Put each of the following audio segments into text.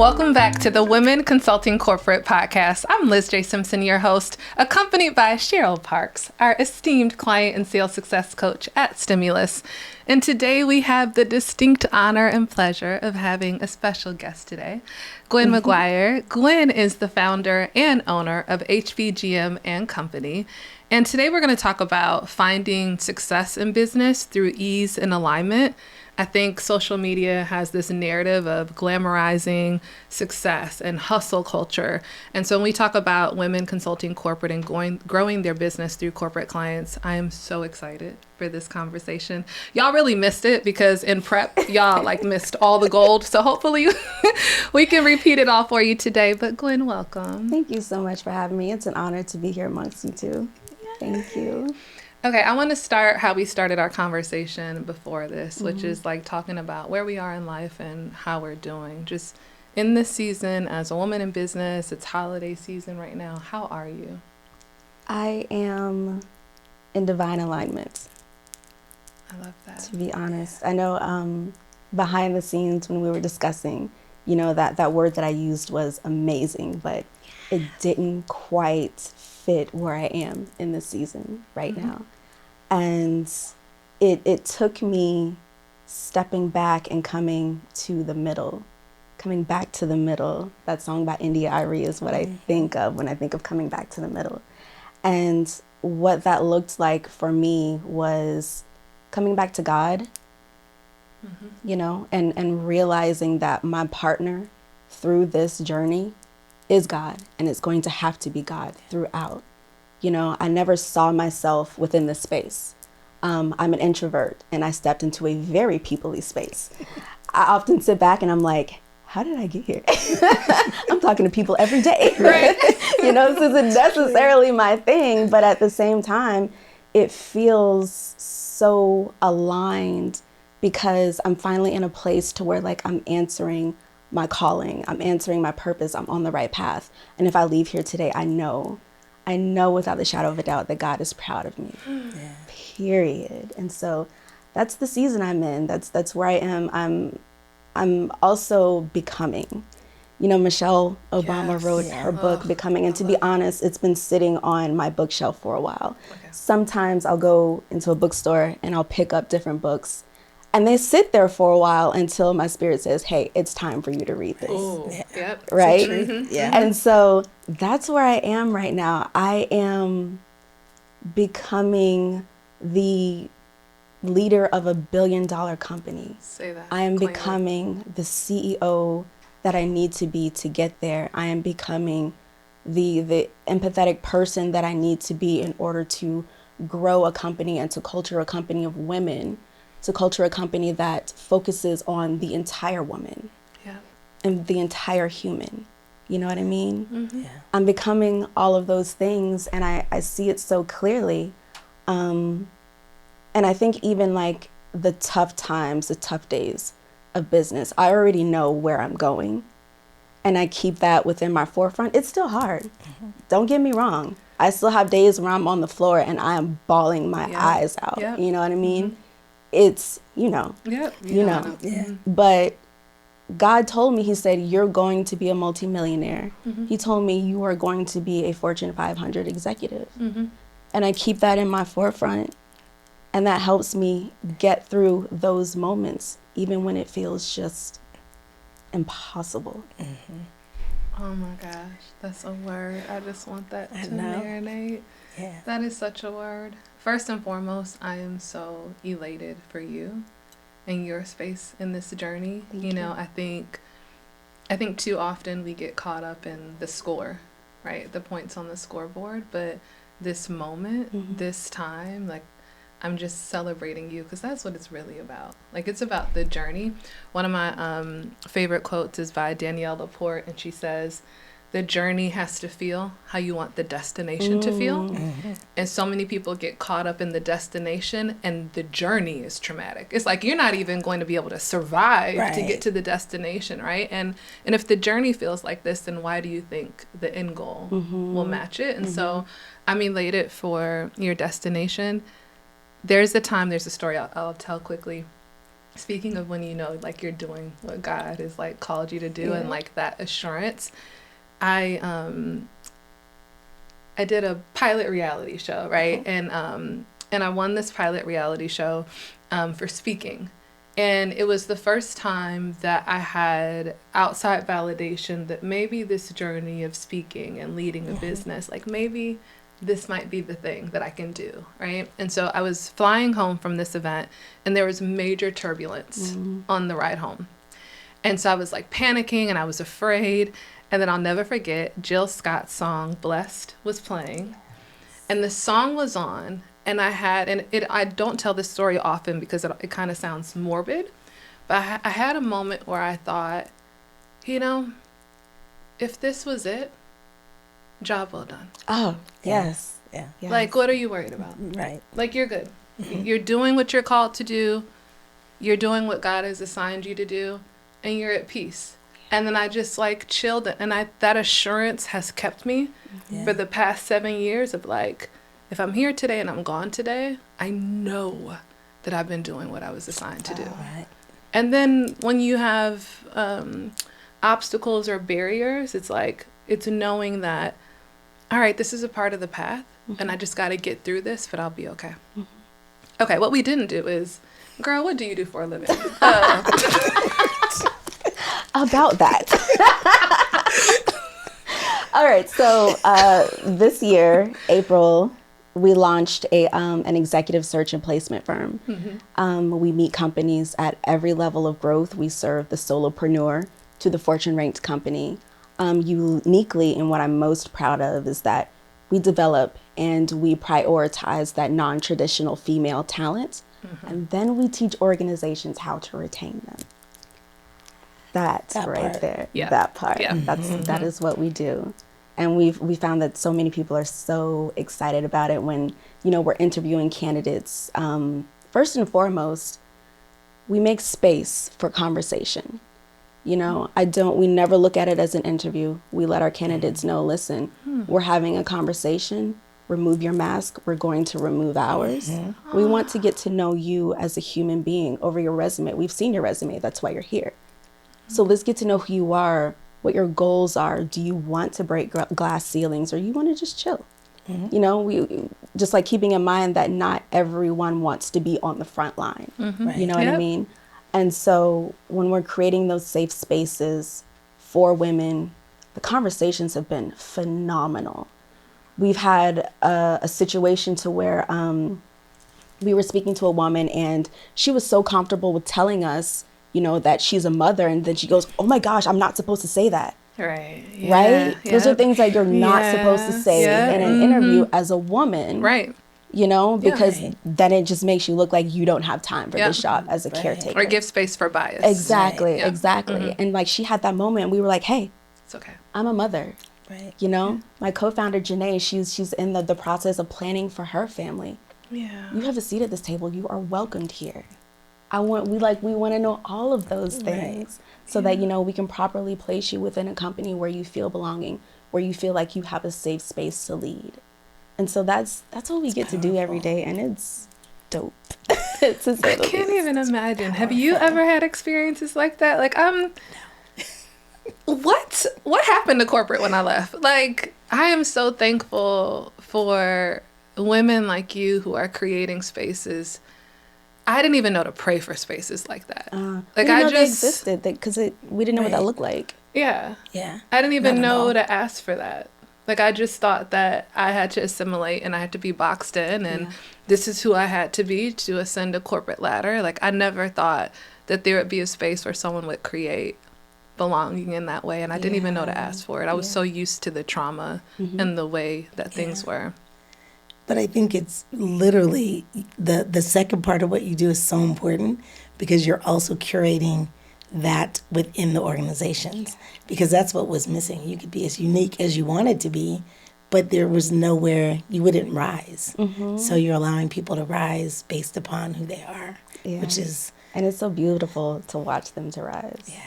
Welcome back to the Women Consulting Corporate Podcast. I'm LizJSimpson, your host, accompanied by Cheryl Parks, our esteemed client and sales success coach at Stimulus. And today we have the distinct honor and pleasure of having a special guest today, Gwenn McGuirre. Gwen is the founder and owner of HBGM&Co. And today we're going to talk about finding success in business through ease and alignment. I think social media has this narrative of glamorizing success and hustle culture. And so when we talk about women consulting corporate and growing their business through corporate clients, I am so excited for this conversation. Y'all really missed it because in prep, y'all missed all the gold. So hopefully we can repeat it all for you today. But Gwen, welcome. Thank you so much for having me. It's an honor to be here amongst you two. Thank you. Okay, I want to start how we started our conversation before this, which is talking about where we are in life and how we're doing. Just in this season, as a woman in business, it's holiday season right now. How are you? I am in divine alignment. I love that. To be honest. I know behind the scenes when we were discussing, that word that I used was amazing, but it didn't quite fit where I am in this season right now. And it took me stepping back and coming back to the middle. That song by India Arie is what I think of when I think of coming back to the middle. And what that looked like for me was coming back to God, and realizing that my partner through this journey is God, and it's going to have to be God throughout. I never saw myself within this space. I'm an introvert, and I stepped into a very people-y space. I often sit back and I'm like, how did I get here? I'm talking to people every day. Right. This isn't necessarily my thing, but at the same time, it feels so aligned because I'm finally in a place to where I'm answering my calling, I'm answering my purpose, I'm on the right path. And if I leave here today, I know without the shadow of a doubt that God is proud of me, period. And so that's the season I'm in. That's where I am. I'm also becoming. Michelle Obama wrote her book, Becoming. And to be honest, it's been sitting on my bookshelf for a while. Okay. Sometimes I'll go into a bookstore and I'll pick up different books. And they sit there for a while until my spirit says, hey, it's time for you to read this. Ooh, yep. Right? Yeah. And so that's where I am right now. I am becoming the leader of $1 billion company. Say that. I am becoming the CEO that I need to be to get there. I am becoming the empathetic person that I need to be in order to grow a company and to culture a company of women. To culture a company that focuses on the entire woman and the entire human. You know what I mean? Yeah. I'm becoming all of those things, and I see it so clearly. And I think even the tough times, the tough days of business, I already know where I'm going, and I keep that within my forefront. It's still hard. Don't get me wrong. I still have days where I'm on the floor and I am bawling my eyes out. You know what I mean? It's, but God told me, he said, you're going to be a multimillionaire. He told me you are going to be a Fortune 500 executive. And I keep that in my forefront. And that helps me get through those moments, even when it feels just impossible. Oh my gosh, that's a word. I just want that to know. marinate. Yeah. That is such a word. First and foremost, I am so elated for you and your space in this journey. Thank you. I think too often we get caught up in the score, right? The points on the scoreboard. But this moment, this time, I'm just celebrating you because that's what it's really about. It's about the journey. One of my favorite quotes is by Danielle Laporte, and she says, the journey has to feel how you want the destination to feel. And so many people get caught up in the destination, and the journey is traumatic. It's you're not even going to be able to survive to get to the destination, right? And if the journey feels like this, then why do you think the end goal will match it? And so I'm elated for your destination. There's a story I'll tell quickly. Speaking of when you know, like, you're doing what God has, like, called you to do, and, like, that assurance, I did a pilot reality show, right? And I won this pilot reality show for speaking. And it was the first time that I had outside validation that maybe this journey of speaking and leading a business, like, maybe this might be the thing that I can do, right? And so I was flying home from this event, and there was major turbulence on the ride home. And so I was, like, panicking, and I was afraid. And then I'll never forget, Jill Scott's song, Blessed, was playing. And the song was on, and I don't tell this story often because it kind of sounds morbid, but I had a moment where I thought, you know, if this was it, job well done. Oh, yes. Yeah. Yes. Like, what are you worried about? Right. Like, you're good. You're doing what you're called to do. You're doing what God has assigned you to do, and you're at peace. And then I just, like, chilled, and that assurance has kept me for the past 7 years of, like, if I'm here today and I'm gone today, I know that I've been doing what I was assigned to do. Right. And then when you have obstacles or barriers, it's like, it's knowing that, all right, this is a part of the path, and I just got to get through this, but I'll be okay. Okay, what we didn't do is, girl, what do you do for a living? About that. All right, so this year, April, we launched an executive search and placement firm. We meet companies at every level of growth. We serve the solopreneur to the Fortune-ranked company. Uniquely, and what I'm most proud of is that we develop and we prioritize that non-traditional female talent, and then we teach organizations how to retain them. That right part. there, Yeah. that part. Yeah. That is what we do. And we found that so many people are so excited about it when, you know, we're interviewing candidates. First and foremost, we make space for conversation. You know, we never look at it as an interview. We let our candidates know, listen, we're having a conversation. Remove your mask. We're going to remove ours. We want to get to know you as a human being over your resume. We've seen your resume. That's why you're here. So let's get to know who you are, what your goals are. Do you want to break glass ceilings, or you want to just chill? You know, we just, like, keeping in mind that not everyone wants to be on the front line. Right. You know what I mean? And so when we're creating those safe spaces for women, the conversations have been phenomenal. We've had a situation to where we were speaking to a woman, and she was so comfortable with telling us, you know, that she's a mother, and then she goes, oh my gosh, I'm not supposed to say that. Right. Right? Those are things that you're not supposed to say in an interview as a woman. Right. You know, because then it just makes you look like you don't have time for this job as a Right. caretaker. Or give space for bias. Exactly, Right. exactly. And, like, she had that moment, and we were like, hey, It's okay. I'm a mother. Right. You know, my co-founder, Janae, she's in the process of planning for her family. Yeah. You have a seat at this table. You are welcomed here. We want to know all of those things so that, you know, we can properly place you within a company where you feel belonging, where you feel like you have a safe space to lead. And so that's what we get to do every day, and it's dope. I can't even imagine. Have you ever had experiences like that? Like, what happened to corporate when I left? Like, I am so thankful for women like you who are creating spaces. I didn't even know to pray for spaces like that. Like, I just they existed because we didn't know what that looked like. Yeah. Yeah. I didn't even know to ask for that. Like, I just thought that I had to assimilate and I had to be boxed in, and this is who I had to be to ascend a corporate ladder. Like, I never thought that there would be a space where someone would create belonging in that way, and I didn't even know to ask for it. I was so used to the trauma and the way that things were. But I think it's literally the second part of what you do is so important, because you're also curating that within the organizations, because that's what was missing. You could be as unique as you wanted to be, but there was nowhere you wouldn't rise. So you're allowing people to rise based upon who they are, which is... And it's so beautiful to watch them to rise. Yeah.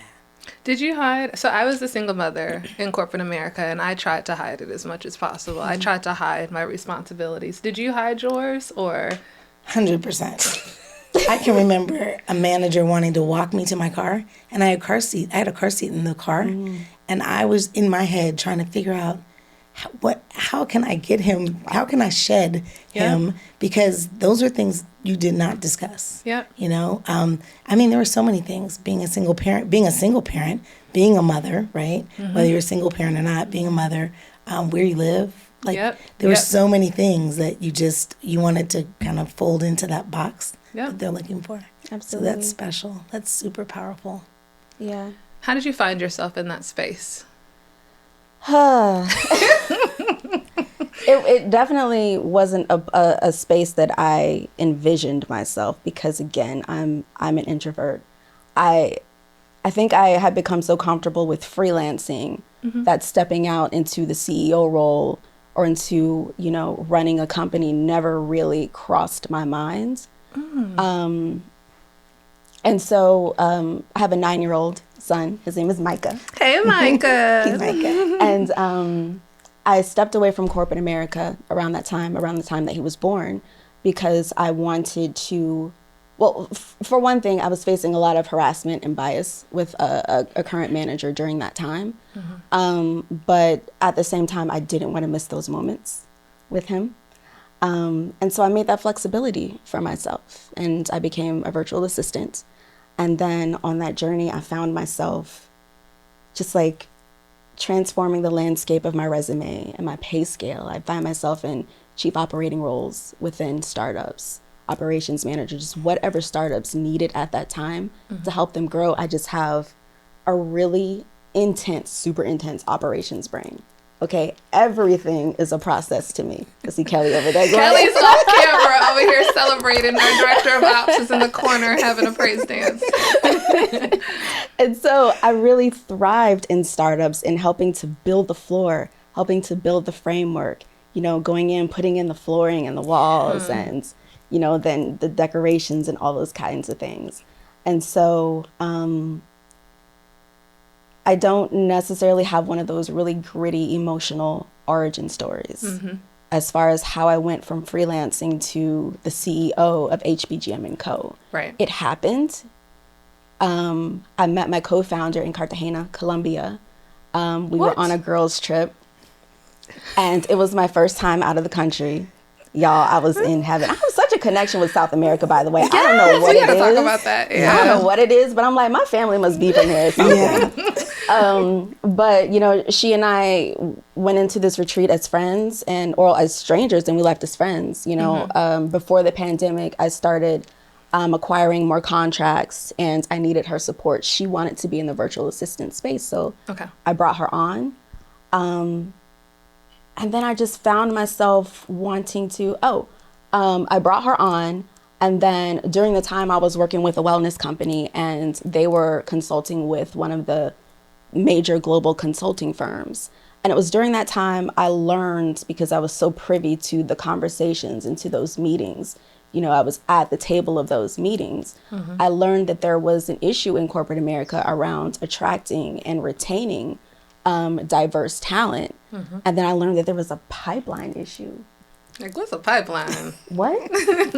Did you hide? So I was a single mother in corporate America, and I tried to hide it as much as possible. I tried to hide my responsibilities. Did you hide yours, or? 100%. I can remember a manager wanting to walk me to my car, and I had a car seat in the car, and I was in my head trying to figure out how can I get him? How can I shed him? Because those are things you did not discuss. Yeah. You know, I mean, there were so many things. Being a single parent, being a mother, right? Whether you're a single parent or not, being a mother, where you live. Like there were so many things that you wanted to kind of fold into that box that they're looking for. Absolutely. So that's special. That's super powerful. Yeah. How did you find yourself in that space? It definitely wasn't a space that I envisioned myself, because again, I'm an introvert. I think I had become so comfortable with freelancing that stepping out into the CEO role or into, running a company never really crossed my mind. And so I have a 9-year-old son. His name is Micah. Hey, Micah. He's Micah. And I stepped away from corporate America around the time that he was born, because I wanted to, for one thing, I was facing a lot of harassment and bias with a current manager during that time. But at the same time, I didn't want to miss those moments with him. And so I made that flexibility for myself, and I became a virtual assistant. And then on that journey, I found myself just like transforming the landscape of my resume and my pay scale. I find myself in chief operating roles within startups, operations manager, just whatever startups needed at that time to help them grow. I just have a really intense, super intense operations brain. Okay, everything is a process to me. I see Kelly over there. Kelly's off camera over here celebrating. Our director of ops is in the corner having a praise dance. And so I really thrived in startups in helping to build the floor, helping to build the framework, going in, putting in the flooring and the walls and, then the decorations and all those kinds of things. And so I don't necessarily have one of those really gritty emotional origin stories as far as how I went from freelancing to the CEO of HBGM&Co. Right. It happened. I met my co-founder in Cartagena, Colombia. We were on a girls' trip, and it was my first time out of the country. Y'all, I was in heaven. I have such a connection with South America, by the way. I don't know what it is. We gotta talk about that. Yeah. I don't know what it is, but I'm like, my family must be from there or something. But, she and I went into this retreat as friends or as strangers, and we left as friends. Before the pandemic, I started acquiring more contracts, and I needed her support. She wanted to be in the virtual assistant space, so I brought her on. And then I just found myself wanting to, I brought her on. And then during the time I was working with a wellness company, and they were consulting with one of the major global consulting firms. And it was during that time I learned, because I was so privy to the conversations and to those meetings, I was at the table of those meetings. I learned that there was an issue in corporate America around attracting and retaining diverse talent. And then I learned that there was a pipeline issue. Like, what's a pipeline? What?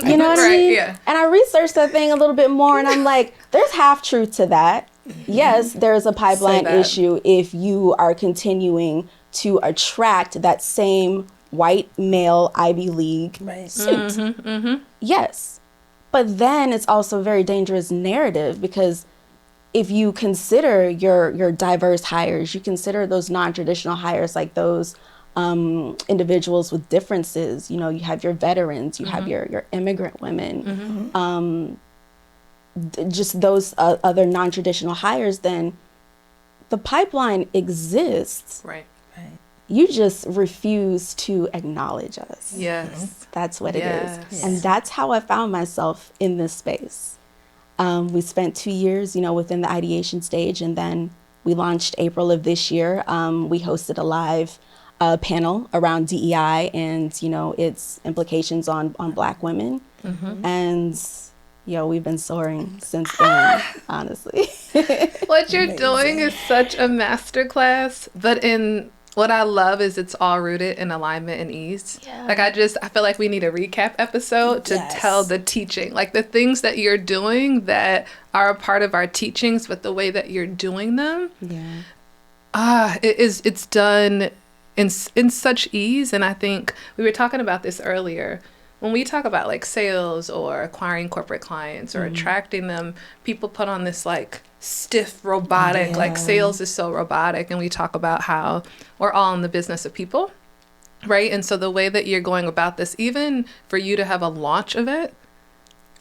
You know what I mean? Yeah. And I researched that thing a little bit more, and I'm like, there's half truth to that. Yes, there's a pipeline issue if you are continuing to attract that same white male Ivy League suit. Yes. But then it's also a very dangerous narrative, because if you consider your diverse hires, you consider those non-traditional hires, like those individuals with differences, you have your veterans, you have your immigrant women, just those other non-traditional hires, then the pipeline exists. Right. You just refuse to acknowledge us. Yes. That's what it is. And that's how I found myself in this space. We spent 2 years, within the ideation stage, and then we launched April of this year. We hosted a live panel around DEI and, its implications on Black women. And, we've been soaring since then, honestly. What you're doing is such a masterclass, but in What I love is it's all rooted in alignment and ease. Yeah. Like I feel like we need a recap episode to tell the teaching, like the things that you're doing that are a part of our teachings, but the way that you're doing them, it's done in such ease. And I think we were talking about this earlier. When we talk about like sales or acquiring corporate clients or attracting them, people put on this like stiff, robotic, like sales is so robotic. And we talk about how we're all in the business of people, right? And so the way that you're going about this, even for you to have a launch event,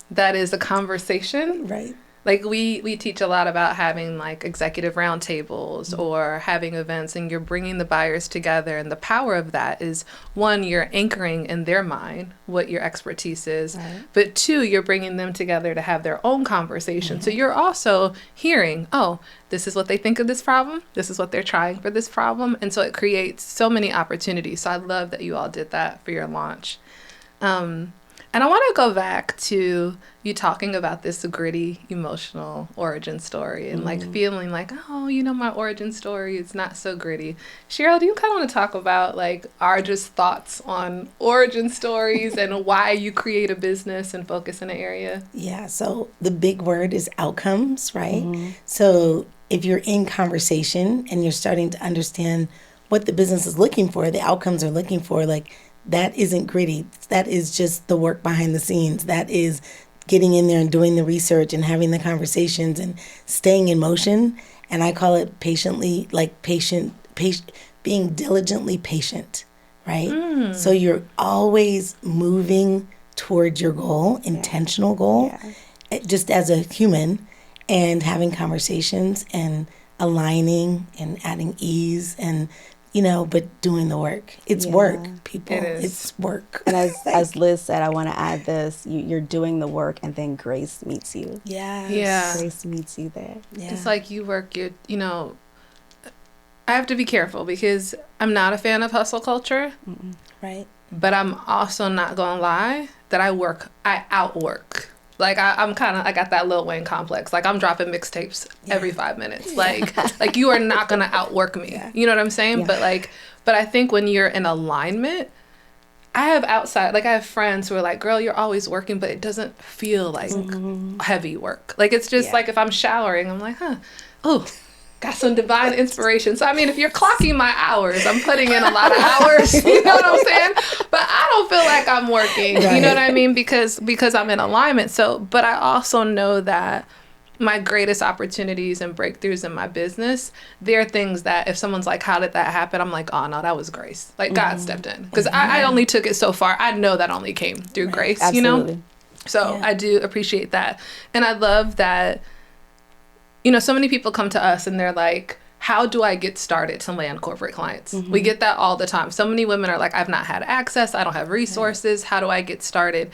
that is a conversation. Right. Like we teach a lot about having like executive roundtables or having events, and you're bringing the buyers together. And the power of that is, one, you're anchoring in their mind what your expertise is, but two, you're bringing them together to have their own conversation. So you're also hearing, oh, this is what they think of this problem. This is what they're trying for this problem. And so it creates so many opportunities. So I love that you all did that for your launch. And I want to go back to you talking about this gritty, emotional origin story and like feeling like, oh, you know, my origin story is not so gritty. Cheryl, do you kind of want to talk about like our just thoughts on origin stories and why you create a business and focus in an area? Yeah. So the big word is outcomes, right? So if you're in conversation and you're starting to understand what the business is looking for, the outcomes are looking for, like, that isn't gritty. That is just the work behind the scenes. That is getting in there and doing the research and having the conversations and staying in motion. And I call it patiently, like being diligently patient, right? So you're always moving towards your goal, intentional goal, just as a human, and having conversations and aligning and adding ease and, you know, but doing the work. It's work, people. It's work. And as Liz said, I want to add this: you're doing the work, and then grace meets you. Yeah. Grace meets you there. Yeah. It's like you work your, you know, I have to be careful because I'm not a fan of hustle culture. Right. But I'm also not gonna lie that I outwork. Like I'm kind of, I got that Lil Wayne complex. Like I'm dropping mixtapes every 5 minutes. Like you are not gonna outwork me. You know what I'm saying? But I think when you're in alignment, I have friends who are like, girl, you're always working, but it doesn't feel like heavy work. Like it's just like if I'm showering, I'm like, got some divine inspiration. So, I mean, if you're clocking my hours, I'm putting in a lot of hours, you know what I'm saying? But I don't feel like I'm working, you know what I mean? Because I'm in alignment. So, but I also know that my greatest opportunities and breakthroughs in my business, they're things that if someone's like, how did that happen? I'm like, oh no, that was grace. Like God stepped in. Because I only took it so far. I know that only came through grace, you know? So I do appreciate that. And I love that, you know, so many people come to us and they're like, how do I get started to land corporate clients? We get that all the time. So many women are like, I've not had access. I don't have resources. How do I get started?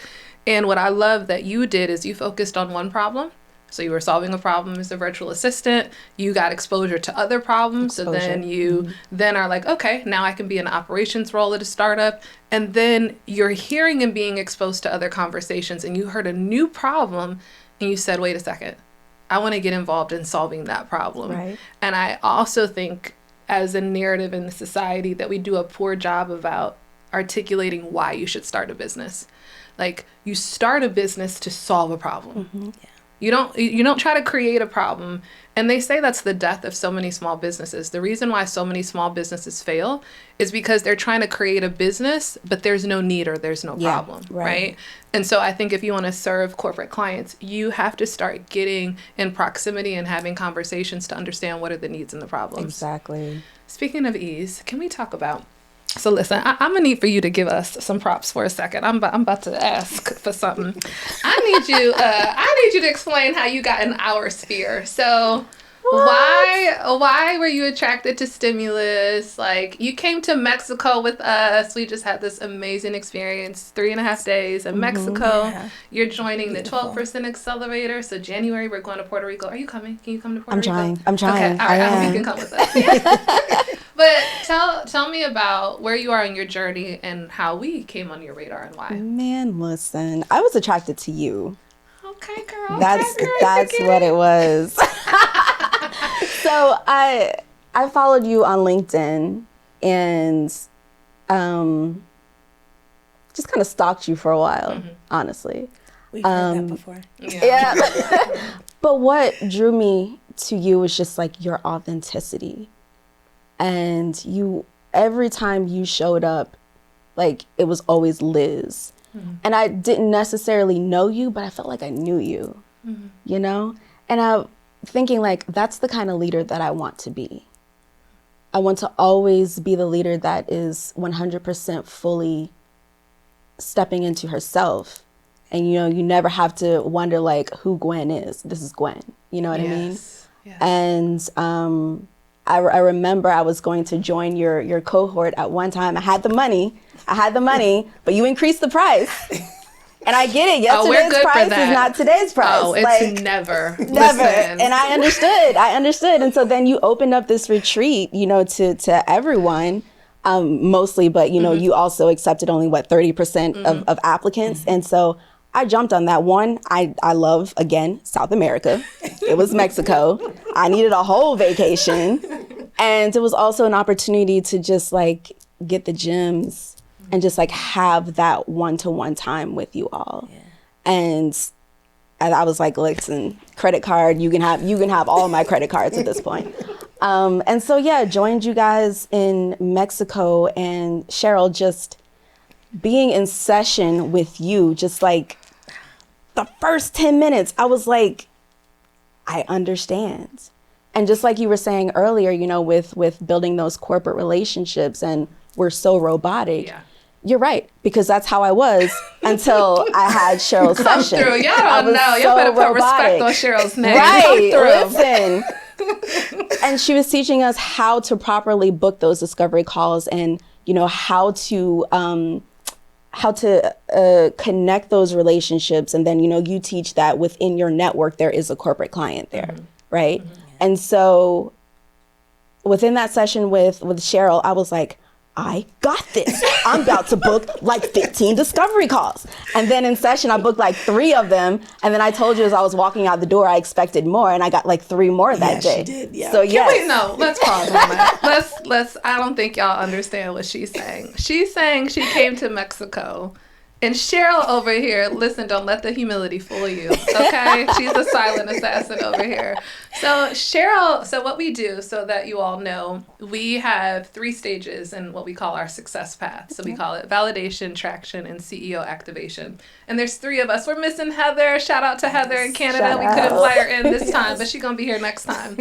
And what I love that you did is you focused on one problem. So you were solving a problem as a virtual assistant. You got exposure to other problems. So then you then are like, okay, now I can be in an operations role at a startup. And then you're hearing and being exposed to other conversations. And you heard a new problem and you said, wait a second. I want to get involved in solving that problem. Right. And I also think as a narrative in the society that we do a poor job about articulating why you should start a business. Like you start a business to solve a problem. You don't try to create a problem. And they say that's the death of so many small businesses. The reason why so many small businesses fail is because they're trying to create a business, but there's no need or there's no problem, right? And so I think if you want to serve corporate clients, you have to start getting in proximity and having conversations to understand what are the needs and the problems. Exactly. Speaking of ease, can we talk about... So listen, I'm gonna need for you to give us some props for a second. I'm about to ask for something. I need you to explain how you got in our sphere. So why were you attracted to Stimulus? Like you came to Mexico with us. We just had this amazing experience, 3.5 days in Mexico. Yeah. You're joining the 12% accelerator. So January we're going to Puerto Rico. Are you coming? Can you come to Puerto Rico? I'm trying. Okay, all right, you can come with us. But tell me about where you are in your journey and how we came on your radar and why. Man, listen, I was attracted to you. Okay, girl. That's what it was. So I followed you on LinkedIn, and just kind of stalked you for a while, honestly. We've heard that before. Yeah. But what drew me to you was just like your authenticity. And you, every time you showed up, like it was always Liz. And I didn't necessarily know you, but I felt like I knew you, you know? And I'm thinking like, that's the kind of leader that I want to be. I want to always be the leader that is 100% fully stepping into herself. And, you know, you never have to wonder like who Gwen is. This is Gwen, you know what I mean? Yes. And I remember I was going to join your cohort at one time. I had the money, but you increased the price. And I get it. Yesterday's price is not today's price. Oh, it's like, never. Listen. And I understood. And so then you opened up this retreat, you know, to everyone, mostly, but you know, you also accepted only 30% of applicants. And so I jumped on that one. I love, again, South America. It was Mexico. I needed a whole vacation. And it was also an opportunity to just like get the gems and just like have that one-to-one time with you all. Yeah. And I was like, listen, credit card, you can have all my credit cards at this point. And so, yeah, joined you guys in Mexico, and Cheryl, just being in session with you, just like the first 10 minutes, I was like, I understand. And just like you were saying earlier, you know, with building those corporate relationships, and we're so robotic. Yeah. You're right, because that's how I was until I had Cheryl's session. Through. Y'all don't know. Y'all better put respect on Cheryl's name. Right, listen. And she was teaching us how to properly book those discovery calls, and you know how to connect those relationships. And then you know you teach that within your network there is a corporate client there, right? And so within that session with Cheryl, I was like, I got this. I'm about to book like 15 discovery calls. And then in session, I booked like 3 of them. And then I told you as I was walking out the door, I expected more, and I got like 3 more that day. She did, yeah. So yes. Wait, no, let's pause on that. Let's, I don't think y'all understand what she's saying. She's saying she came to Mexico. And Cheryl over here, listen, don't let the humility fool you, okay? She's a silent assassin over here. So Cheryl, so what we do, so that you all know, we have 3 stages in what we call our success path. So we call it validation, traction, and CEO activation. And there's 3 of us. We're missing Heather. Shout out to Heather in Canada. We couldn't fly her in this time, but she's going to be here next time.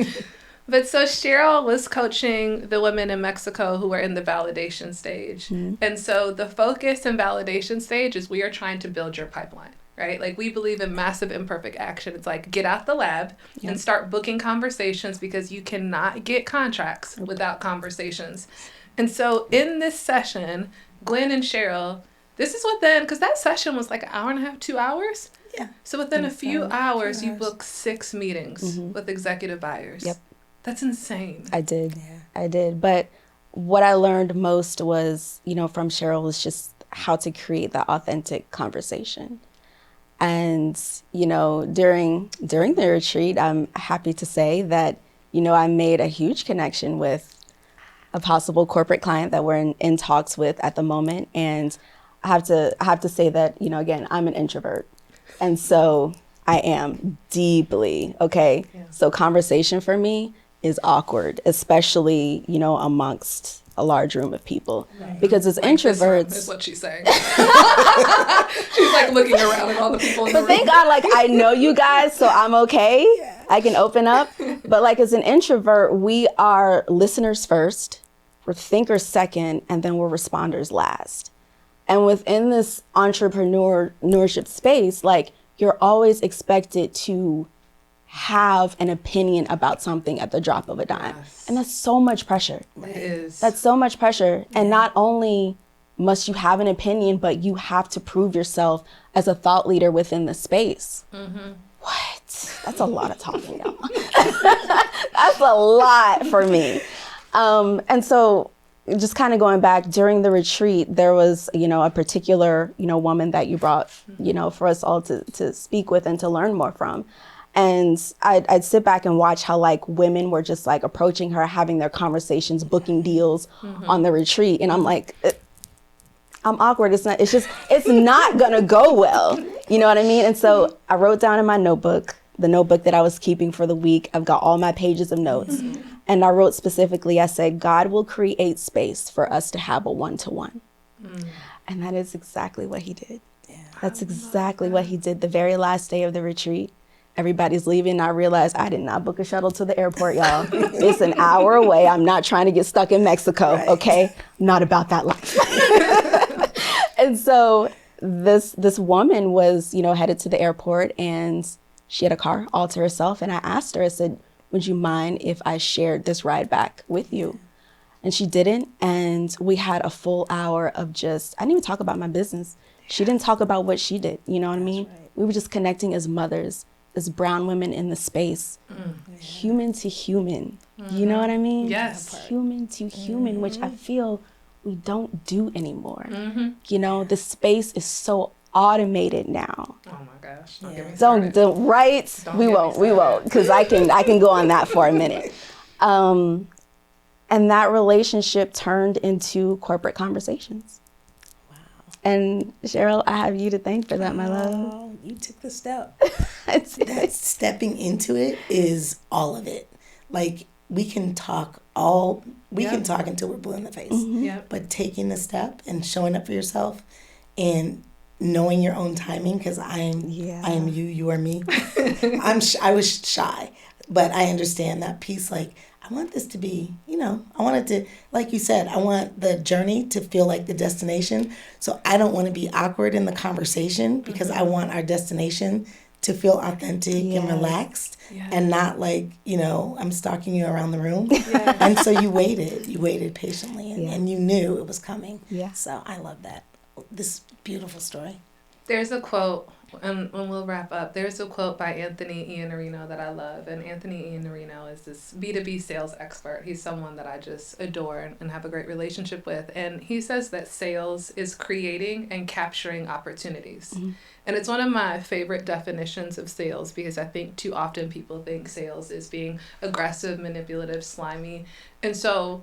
But so Cheryl was coaching the women in Mexico who were in the validation stage. And so the focus in validation stage is we are trying to build your pipeline, right? Like we believe in massive imperfect action. It's like get out the lab and start booking conversations, because you cannot get contracts without conversations. And so in this session, Gwen and Cheryl, this is within, because that session was like an hour and a half, 2 hours. Yeah. So within a few hours, you booked 6 meetings with executive buyers. Yep. That's insane. I did. Yeah. I did. But what I learned most was, you know, from Cheryl was just how to create that authentic conversation. And, you know, during the retreat, I'm happy to say that, you know, I made a huge connection with a possible corporate client that we're in talks with at the moment. And I have to say that, you know, again, I'm an introvert. And so I am deeply, okay? Yeah. So conversation for me is awkward, especially, you know, amongst a large room of people. Right. Because as introverts... This is what she's saying. She's like looking around at all the people in the room. But thank God, like, I know you guys, so I'm okay. Yeah. I can open up. But like as an introvert, we are listeners first, we're thinkers second, and then we're responders last. And within this entrepreneurship space, like, you're always expected to have an opinion about something at the drop of a dime. Yes. And that's so much pressure. It is. That's so much pressure. Yeah. And not only must you have an opinion, but you have to prove yourself as a thought leader within the space. What? That's a lot of talking, y'all. That's a lot for me. And so just kind of going back, during the retreat, there was, you know, a particular, you know, woman that you brought, you know, for us all to speak with and to learn more from. And I'd sit back and watch how like women were just like approaching her, having their conversations, booking deals on the retreat. And I'm like, I'm awkward. It's not gonna go well. You know what I mean? And so I wrote down in my notebook, the notebook that I was keeping for the week. I've got all my pages of notes. And I wrote specifically, I said, God will create space for us to have a one-to-one. And that is exactly what he did. Yeah. That's exactly what he did the very last day of the retreat. Everybody's leaving. I realized I did not book a shuttle to the airport, y'all. It's an hour away. I'm not trying to get stuck in Mexico, okay? Not about that life. And so this woman was, headed to the airport, and she had a car all to herself. And I asked her, I said, would you mind if I shared this ride back with you? And she didn't. And we had a full hour of I didn't even talk about my business. She didn't talk about what she did. You know what I mean? Right. We were just connecting as mothers, as brown women in the space, human to human. You know what I mean? Yes. Human to human, which I feel we don't do anymore. The space is so automated now. Oh my gosh. Don't right? We won't, because I can go on that for a minute. And that relationship turned into corporate conversations. Wow. And Cheryl, I have you to thank for that, my love. You took the step. That stepping into it is all of it. Like, we can talk until we're blue in the face. But taking the step and showing up for yourself and knowing your own timing, because I am you, you are me. I was shy, but I understand that piece. Like, I want this to be, I want it to, like you said, I want the journey to feel like the destination. So I don't want to be awkward in the conversation, because I want our destination to feel authentic and relaxed and not like, I'm stalking you around the room. And so you waited patiently and you knew it was coming. So I love that. This beautiful story. There's a quote, and when we'll wrap up, there's a quote by Anthony Iannarino that I love. And Anthony Iannarino is this B2B sales expert. He's someone that I just adore and have a great relationship with. And he says that sales is creating and capturing opportunities. And it's one of my favorite definitions of sales, because I think too often people think sales is being aggressive, manipulative, slimy. And so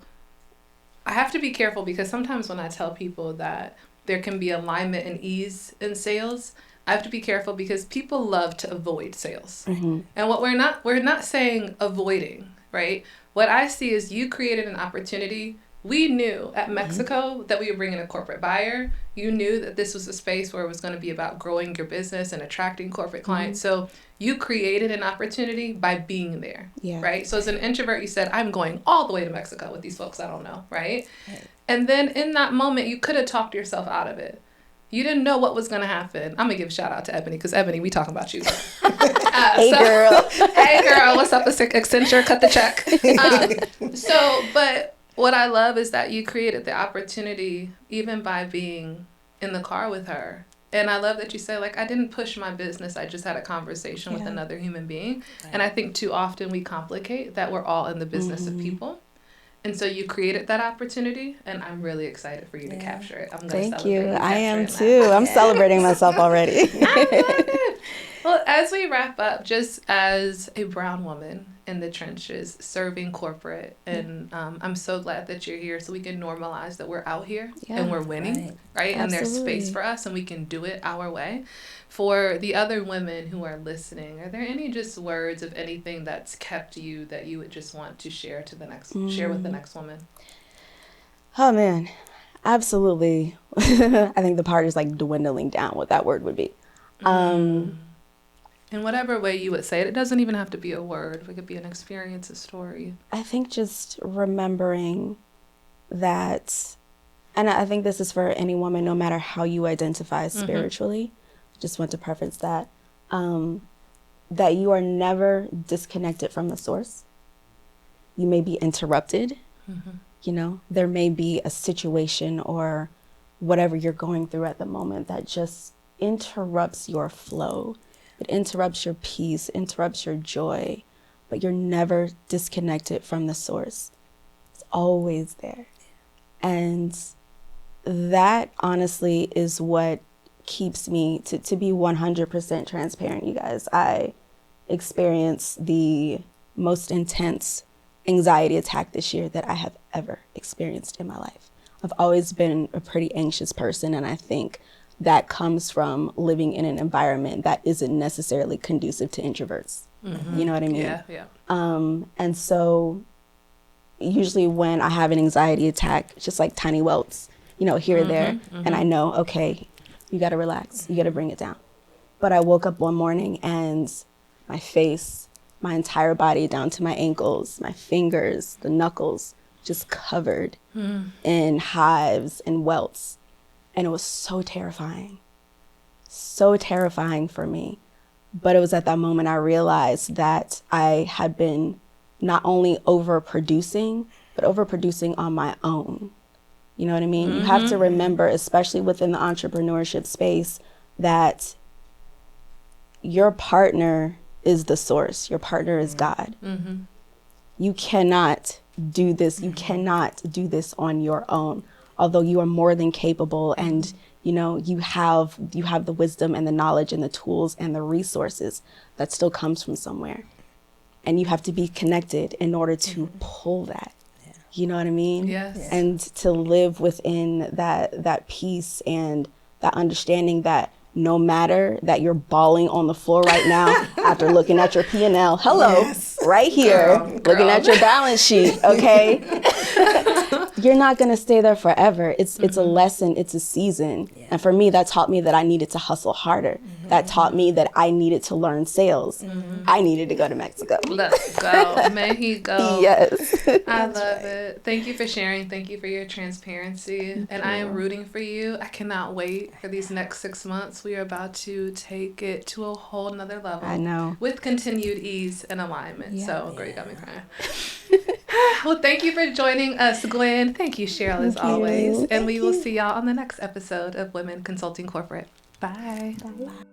I have to be careful, because sometimes when I tell people that there can be alignment and ease in sales, I have to be careful, because people love to avoid sales. And what we're not saying avoiding, right? What I see is you created an opportunity. We knew at Mexico that we were bringing a corporate buyer. You knew that this was a space where it was going to be about growing your business and attracting corporate clients. So you created an opportunity by being there, right? So as an introvert, you said, I'm going all the way to Mexico with these folks I don't know, right? And then in that moment, you could have talked yourself out of it. You didn't know what was going to happen. I'm going to give a shout out to Ebony, because Ebony, we talking about you. Girl. Hey, girl. What's up, Accenture? Cut the check. But what I love is that you created the opportunity even by being in the car with her. And I love that you say, like, I didn't push my business. I just had a conversation with another human being. Right. And I think too often we complicate that we're all in the business of people. And so you created that opportunity, and I'm really excited for you to capture it. I'm going to celebrate you. I am too. I'm celebrating myself already. I love it. Well, as we wrap up, just as a brown woman in the trenches serving corporate, and I'm so glad that you're here, so we can normalize that we're out here and we're winning, right? And there's space for us, and we can do it our way. For the other women who are listening, are there any just words of anything that's kept you that you would just want to share to the next share with the next woman? Oh man, absolutely. I think the part is like dwindling down what that word would be. In whatever way you would say it, it doesn't even have to be a word. It could be an experience, a story. I think just remembering that, and I think this is for any woman, no matter how you identify spiritually, just want to preference that, that you are never disconnected from the source. You may be interrupted, there may be a situation or whatever you're going through at the moment that just interrupts your flow. It interrupts your peace, interrupts your joy, but you're never disconnected from the source. It's always there. And that honestly is what keeps me to be 100% transparent, you guys. experienced the most intense anxiety attack this year that I have ever experienced in my life. I've always been a pretty anxious person, and I think that comes from living in an environment that isn't necessarily conducive to introverts. You know what I mean? Yeah. And so usually when I have an anxiety attack, it's just like tiny welts, here or there. And I know, okay, you got to relax. You got to bring it down. But I woke up one morning and my face, my entire body down to my ankles, my fingers, the knuckles, just covered in hives and welts. And it was so terrifying for me. But it was at that moment I realized that I had been not only overproducing, but overproducing on my own. You know what I mean? You have to remember, especially within the entrepreneurship space, that your partner is the source. Your partner is God. You cannot do this. You cannot do this on your own. Although you are more than capable, and you have the wisdom and the knowledge and the tools and the resources, that still comes from somewhere. And you have to be connected in order to pull that. You know what I mean? Yes. And to live within that peace and that understanding that no matter that you're bawling on the floor right now after looking at your P&L, right here, looking at your balance sheet, okay? You're not going to stay there forever. It's a lesson. It's a season. Yeah. And for me, that taught me that I needed to hustle harder. That taught me that I needed to learn sales. I needed to go to Mexico. Let's go. Mexico. Yes. I love it. Thank you for sharing. Thank you for your transparency. And I am rooting for you. I cannot wait for these next 6 months. We are about to take it to a whole nother level. I know. With continued ease and alignment. Yeah. So, girl, you got me crying. Well, thank you for joining us, Gwen. Thank you, Cheryl, as always. And we will see y'all on the next episode of Women Consulting Corporate. Bye. Bye.